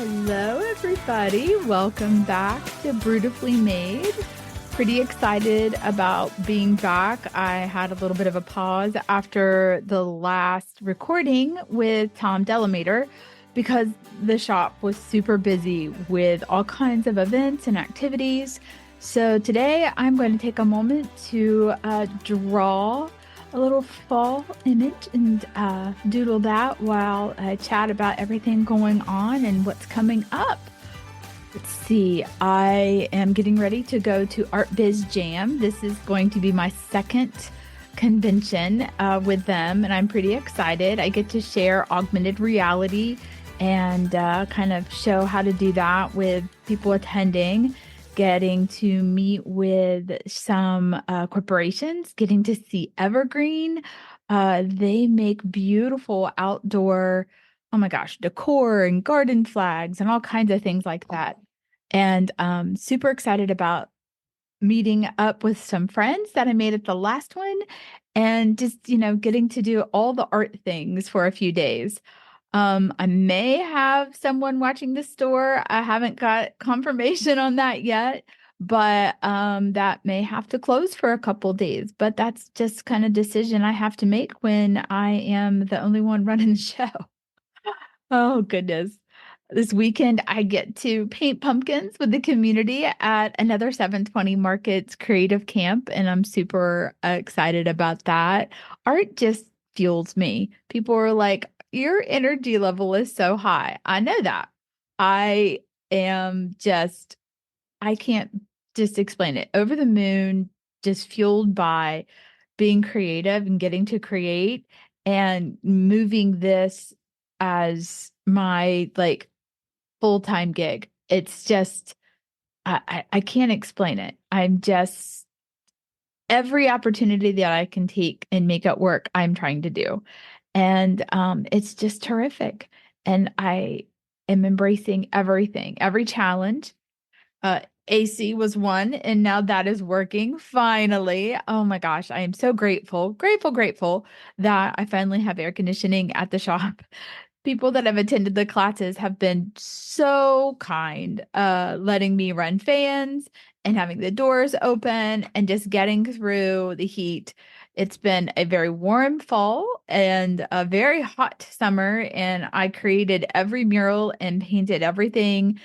Hello, everybody. Welcome back to Brewtifully Made. Pretty excited about being back. I had a little bit of a pause after the last recording with Tom Delamater because the shop was super busy with all kinds of events and activities. So today I'm going to take a moment to draw a little fall image and doodle that while I chat about everything going on and what's coming up. Let's see, I am getting ready to go to Art Biz Jam. This is going to be my second convention with them, and I'm pretty excited. I get to share augmented reality and kind of show how to do that with people attending, getting to meet with some corporations, getting to see Evergreen. They make beautiful outdoor, oh my gosh, decor and garden flags and all kinds of things like that. And super excited about meeting up with some friends that I made at the last one and just, getting to do all the art things for a few days. I may have someone watching the store. I haven't got confirmation on that yet, but that may have to close for a couple days. But that's just kind of decision I have to make when I am the only one running the show. Oh, goodness. This weekend, I get to paint pumpkins with the community at another 720 Markets Creative Camp, and I'm super excited about that. Art just fuels me. People are like, your energy level is so high. I know that. I am just, I can't just explain it. Over the moon, just fueled by being creative and getting to create and moving this as my full-time gig. It's just, I can't explain it. I'm just, every opportunity that I can take and make it work, I'm trying to do. And it's just terrific. And I am embracing everything, every challenge. AC was one, and now that is working finally. Oh my gosh, I am so grateful that I finally have air conditioning at the shop. People that have attended the classes have been so kind, letting me run fans and having the doors open and just getting through the heat. It's been a very warm fall and a very hot summer, and I created every mural and painted everything.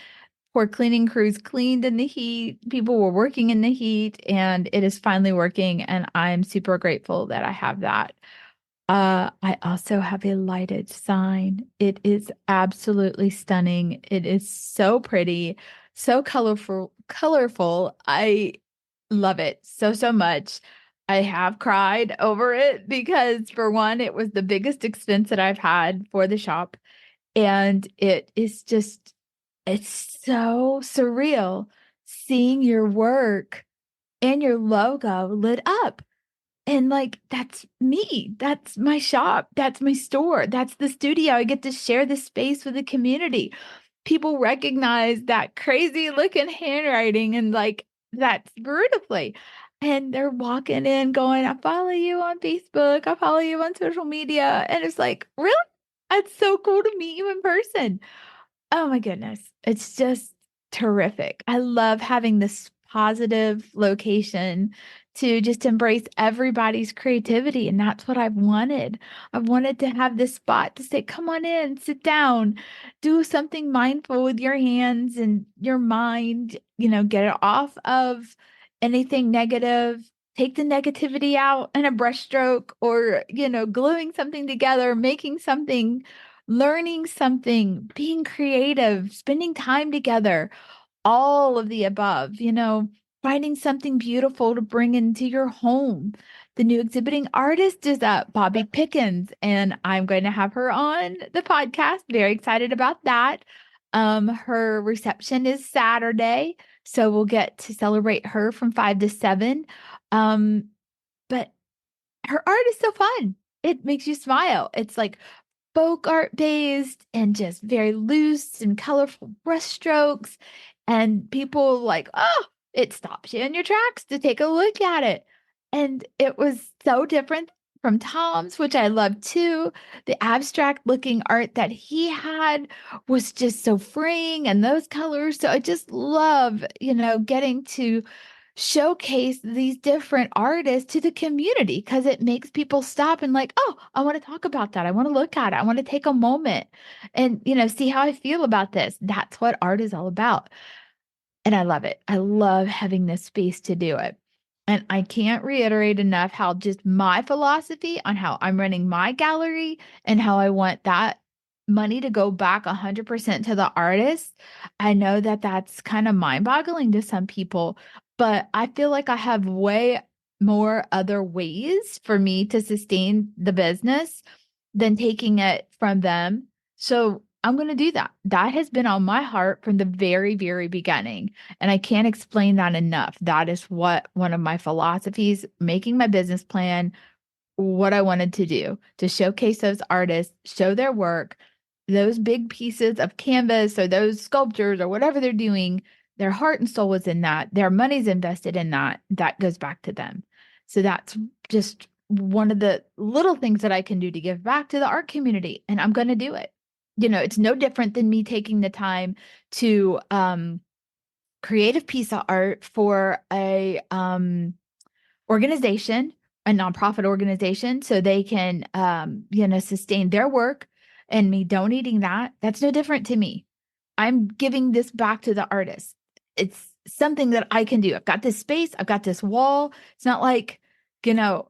Poor cleaning crews cleaned in the heat. People were working in the heat, and it is finally working. And I'm super grateful that I have that. I also have a lighted sign. It is absolutely stunning. It is so pretty, so colorful. I love it so much. I have cried over it because for one, it was the biggest expense that I've had for the shop. And it is just, it's so surreal seeing your work and your logo lit up. And that's me. That's my shop. That's my store. That's the studio. I get to share the space with the community. People recognize that crazy looking handwriting and that's beautifully. And they're walking in going, I follow you on Facebook. I follow you on social media. And it's like, really? It's so cool to meet you in person. Oh my goodness. It's just terrific. I love having this positive location to just embrace everybody's creativity. And that's what I've wanted. I've wanted to have this spot to say, come on in, sit down, do something mindful with your hands and your mind, get it off of anything negative. Take the negativity out in a brushstroke or, gluing something together, making something, learning something, being creative, spending time together, all of the above, finding something beautiful to bring into your home. The new exhibiting artist is Bobbi Pickens, and I'm going to have her on the podcast. Very excited about that. Her reception is Saturday, so we'll get to celebrate her from 5 to 7. But her art is so fun. It makes you smile. It's like folk art based and just very loose and colorful brushstrokes. And people it stops you in your tracks to take a look at it. And it was so different from Tom's, which I love too. The abstract looking art that he had was just so freeing and those colors. So I just love, getting to showcase these different artists to the community because it makes people stop and like, oh, I want to talk about that. I want to look at it. I want to take a moment and, see how I feel about this. That's what art is all about. And I love it. I love having this space to do it. And I can't reiterate enough how just my philosophy on how I'm running my gallery and how I want that money to go back 100% to the artist. I know that that's kind of mind-boggling to some people, but I feel like I have way more other ways for me to sustain the business than taking it from them. So I'm going to do that. That has been on my heart from the very, very beginning. And I can't explain that enough. That is what one of my philosophies, making my business plan, what I wanted to do to showcase those artists, show their work, those big pieces of canvas or those sculptures or whatever they're doing, their heart and soul was in that. Their money's invested in that. That goes back to them. So that's just one of the little things that I can do to give back to the art community. And I'm going to do it. It's no different than me taking the time to create a piece of art for a organization, a nonprofit organization, so they can sustain their work, and me donating that. That's no different to me. I'm giving this back to the artist. It's something that I can do. I've got this space, I've got this wall. It's not like, you know,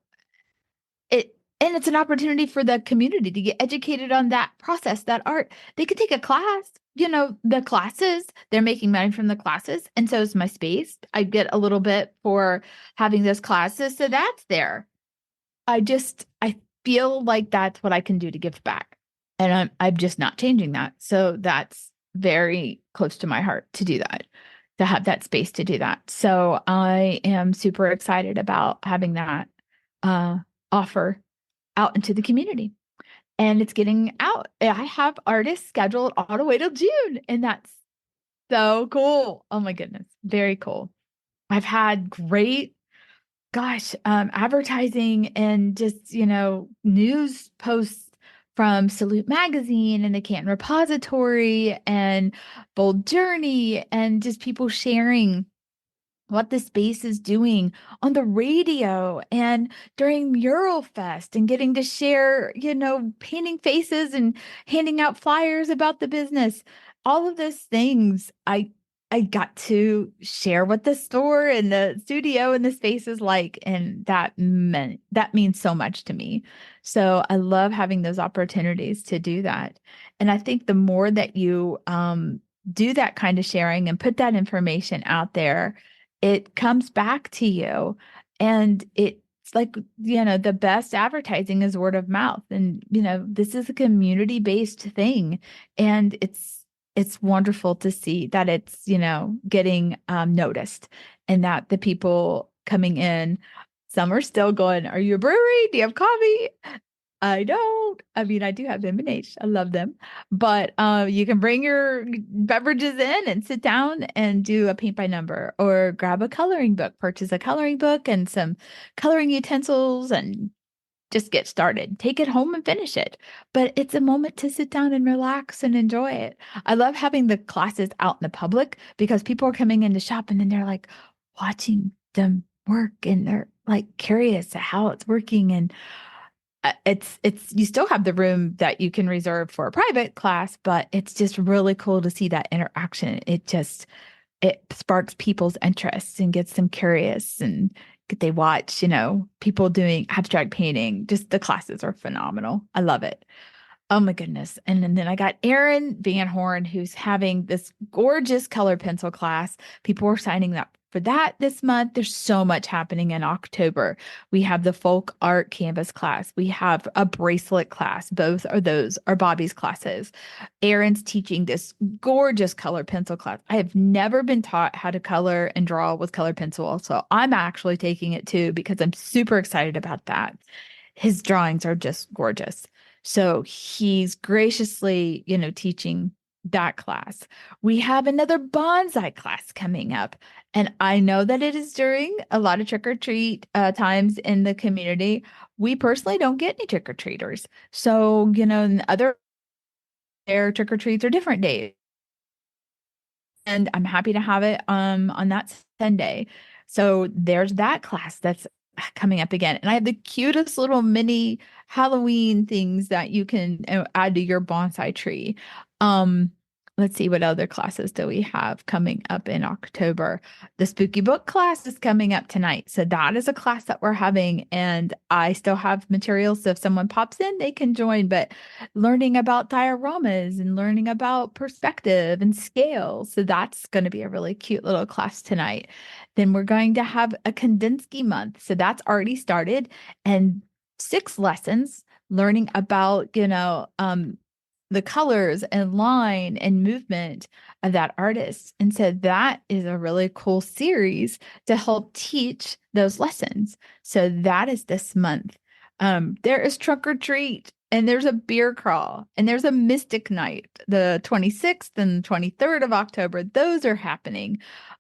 it, and it's an opportunity for the community to get educated on that process, that art. They could take a class, the classes, they're making money from the classes. And so is my space. I get a little bit for having those classes. So that's there. I feel like that's what I can do to give back. And I'm just not changing that. So that's very close to my heart to do that, to have that space to do that. So I am super excited about having that offer out into the community. And it's getting out. I have artists scheduled all the way till June, and that's so cool. Oh my goodness. Very cool. I've had great, advertising and just, news posts from Salute Magazine and the Canton Repository and Bold Journey, and just people sharing what the space is doing on the radio and during Mural Fest, and getting to share, painting faces and handing out flyers about the business. All of those things I got to share what the store and the studio and the space is like, and that means so much to me. So I love having those opportunities to do that. And I think the more that you do that kind of sharing and put that information out there, it comes back to you. And it's like, the best advertising is word of mouth. And, this is a community-based thing. And it's wonderful to see that it's, getting noticed, and that the people coming in, some are still going, are you a brewery? Do you have coffee? I don't. I mean, I do have M&H. I love them. But you can bring your beverages in and sit down and do a paint by number, or grab a coloring book, purchase a coloring book and some coloring utensils, and just get started. Take it home and finish it. But it's a moment to sit down and relax and enjoy it. I love having the classes out in the public, because people are coming in to shop and then they're like watching them work, and they're like curious to how it's working. And it's you still have the room that you can reserve for a private class, but it's just really cool to see that interaction. It sparks people's interests and gets them curious, and they watch, people doing abstract painting. Just the classes are phenomenal. I love it. Oh my goodness. And then I got Erin Van Horn, who's having this gorgeous color pencil class. People are signing up for that this month. There's so much happening in October. We have the folk art canvas class. We have a bracelet class. Both of those are Bobbi's classes. Erin's teaching this gorgeous color pencil class. I have never been taught how to color and draw with color pencil. So I'm actually taking it too, because I'm super excited about that. His drawings are just gorgeous. So he's graciously, teaching that class. We have another bonsai class coming up. And I know that it is during a lot of trick or treat times in the community. We personally don't get any trick or treaters. So, in other their trick or treats are different days. And I'm happy to have it on that Sunday. So there's that class that's coming up again. And I have the cutest little mini Halloween things that you can add to your bonsai tree. Um, let's see what other classes do we have coming up in October. The spooky book class is coming up tonight. So that is a class that we're having, and I still have materials. So if someone pops in, they can join. But learning about dioramas and learning about perspective and scale. So that's going to be a really cute little class tonight. Then we're going to have a Kandinsky month. So that's already started, and 6 lessons learning about, the colors and line and movement of that artist. And so that is a really cool series to help teach those lessons. So that is this month. There is Trunk or Treat, and there's a beer crawl, and there's a Mystic Night, the 26th and 23rd of October. Those are happening.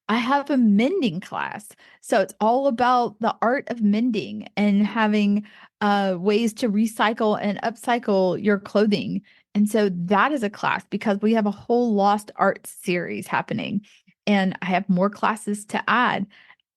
I have a mending class. So it's all about the art of mending and having ways to recycle and upcycle your clothing. And so that is a class because we have a whole lost art series happening. And I have more classes to add.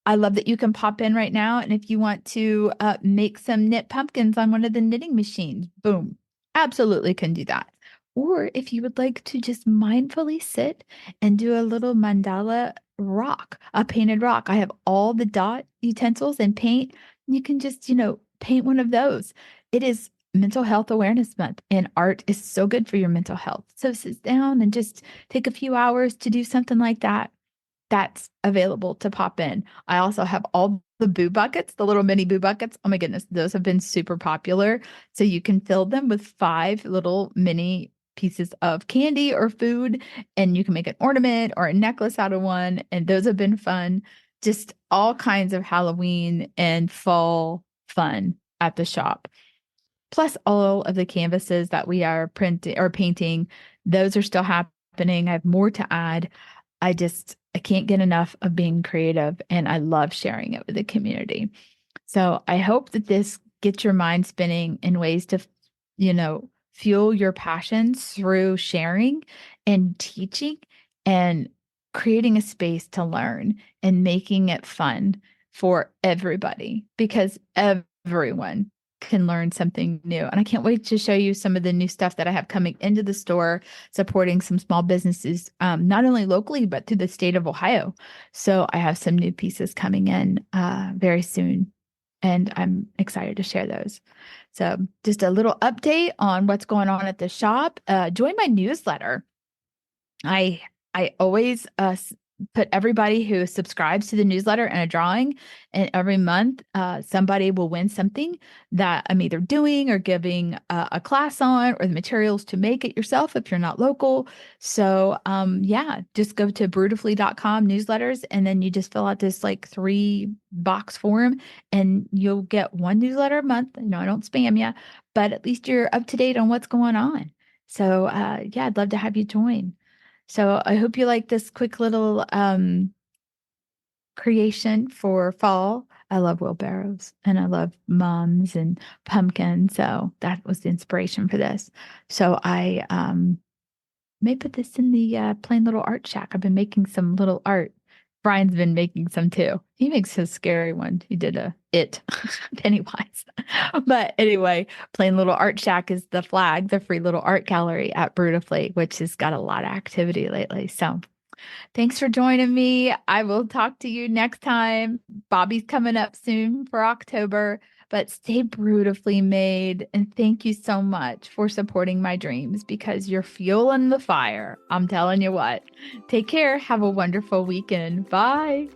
I love that you can pop in right now. And if you want to make some knit pumpkins on one of the knitting machines, boom, absolutely can do that. Or if you would like to just mindfully sit and do a little mandala rock, a painted rock, I have all the dot utensils and paint. You can just, paint one of those. It is Mental Health Awareness Month, and art is so good for your mental health. So sit down and just take a few hours to do something like that. That's available to pop in. I also have all the boo buckets, the little mini boo buckets. Oh my goodness, those have been super popular. So you can fill them with 5 little mini pieces of candy or food, and you can make an ornament or a necklace out of one. And those have been fun. Just all kinds of Halloween and fall fun at the shop. Plus all of the canvases that we are printing or painting, those are still happening. I have more to add. I can't get enough of being creative, and I love sharing it with the community. So I hope that this gets your mind spinning in ways to, fuel your passions through sharing and teaching and creating a space to learn and making it fun for everybody, because everyone can learn something new. And I can't wait to show you some of the new stuff that I have coming into the store, supporting some small businesses, not only locally, but through the state of Ohio. So I have some new pieces coming in very soon, and I'm excited to share those. So just a little update on what's going on at the shop. Join my newsletter. I always put everybody who subscribes to the newsletter in a drawing, and every month somebody will win something that I'm either doing or giving a class on, or the materials to make it yourself if you're not local. So yeah, just go to brewtifully.com newsletters, and then you just fill out this like 3-box form, and you'll get 1 newsletter a month. I don't spam you, but at least you're up to date on what's going on. So yeah, I'd love to have you join. So I hope you like this quick little creation for fall. I love wheelbarrows, and I love mums and pumpkins. So that was the inspiration for this. So I may put this in the plain little art shack. I've been making some little art. Brian's been making some too. He makes a scary one. He did it Pennywise. But anyway, plain little art shack is the flag, the free little art gallery at Brewtifully, which has got a lot of activity lately. So thanks for joining me. I will talk to you next time. Bobbi's coming up soon for October, but stay beautifully made. And thank you so much for supporting my dreams, because you're fueling the fire. I'm telling you what. Take care. Have a wonderful weekend. Bye.